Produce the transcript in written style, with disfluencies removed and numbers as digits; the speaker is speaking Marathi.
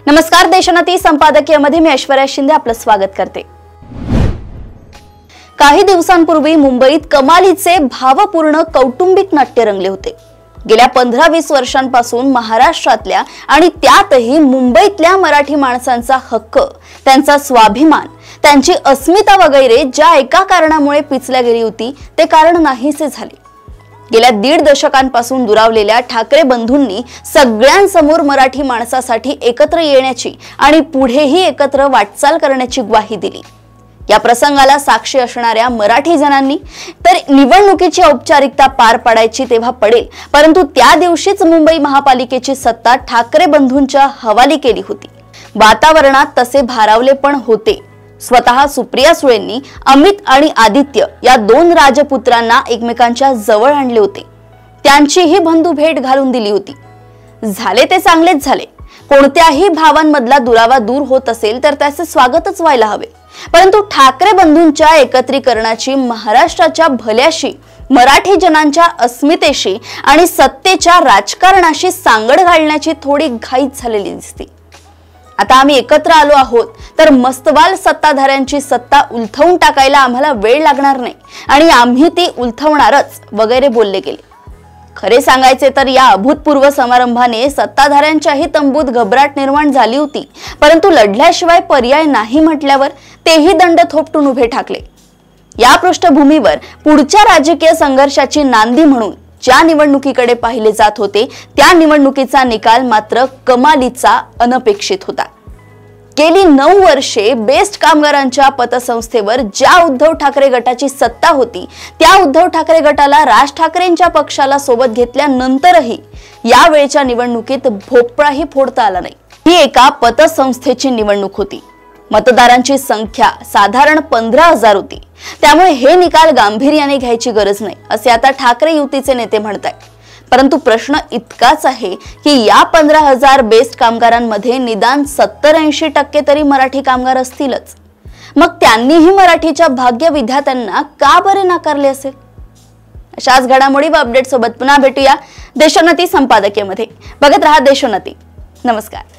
नमस्कार, देशोन्नती संपादकीयमध्ये मी ऐश्वर्या शिंदे आपलं स्वागत करते। काही दिवसांपूर्वी मुंबईत कमालीचे भावपूर्ण कौटुंबिक नाट्य रंगले होते। गेल्या 15-20 वर्षांपासून महाराष्ट्रातल्या आणि त्यातही मुंबईतल्या मराठी माणसांचा हक्क, त्यांचा स्वाभिमान, त्यांची अस्मिता वगैरे ज्या एका कारणामुळे पिचल्या गेली होती ते कारण नाहीसे झाले। गेल्या 1.5 दशकांपासून दुरावलेल्या ठाकरे बंधूंनी सगळ्यांसमोर मराठी माणसासाठी एकत्र येण्याची आणि पुढेही एकत्र वाटचाल करण्याची ग्वाही दिली। या प्रसंगाला साक्षी असणाऱ्या मराठी जनांनी तर निवडणुकीची औपचारिकता पार पाडायची तेव्हा पडेल, परंतु त्या दिवशीच मुंबई महापालिकेची सत्ता ठाकरे बंधूंच्या हवाली केली होती। वातावरणात तसे भारावले पण होते। स्वतः सुप्रिया सुळेंनी अमित आणि आदित्य या 2 राजपुत्रांना एकमेकांच्या जवळ आणले होते। त्यांचीही बंधू भेट घालून दिली होती। झाले ते चांगलेच झाले। कोणत्याही भावांमधला दुरावा दूर होत असेल तर त्याचे स्वागतच व्हायला हवे, परंतु ठाकरे बंधूंच्या एकत्रीकरणाची महाराष्ट्राच्या भल्याशी, मराठी जनांच्या अस्मितेशी आणि सत्तेच्या राजकारणाशी सांगड घालण्याची थोडी घाईच झालेली दिसते। आता आम्ही एकत्र आलो आहोत तर मस्तवाल सत्ताधाऱ्यांची सत्ता उलथवून टाकायला आम्हाला वेळ लागणार नाही आणि आम्ही ती उलथवणारच वगैरे बोलले गेले। खरे सांगायचे तर या अभूतपूर्व समारंभाने सत्ताधाऱ्यांच्याही तंबूत घबराट निर्माण झाली होती, परंतु लढल्याशिवाय पर्याय नाही म्हटल्यावर तेही दंड थोपटून उभे ठाकले। या पृष्ठभूमीवर पुढच्या राजकीय संघर्षाची नांदी म्हणून ज्या निवडणुकीकडे पाहिले जात होते त्या निवडणुकीचा निकाल मात्र कमालीचा, अनपेक्षित होता। गेली 9 वर्षे बेस्ट कामगारांच्या पतसंस्थेवर ज्या उद्धव ठाकरे गटाची सत्ता होती त्या उद्धव ठाकरे गटाला राज ठाकरेंच्या पक्षाला सोबत घेतल्यानंतरही या वेळच्या निवडणुकीत भोपळाही फोडता आला नाही। ही एका पतसंस्थेची निवडणूक होती। मतदारांची संख्या साधारण 15,000 होती, त्यामुळे हे निकाल गांभीर्याने घ्यायची गरज नाही असे आता ठाकरे युतीचे नेते म्हणतात। परंतु प्रश्न इतकाच आहे की या 15,000 बेस्ट कामगारांमध्ये निदान 70-80% तरी मराठी कामगार असतीलच। मग त्यांनीही मराठीच्या भाग्य विधात्यांना का बरे नाकारले असेल? अशाच घडामोडी व अपडेट सोबत पुन्हा भेटूया देशोन्नती संपादकीयमध्ये। बघत रहा देशोन्नती। नमस्कार।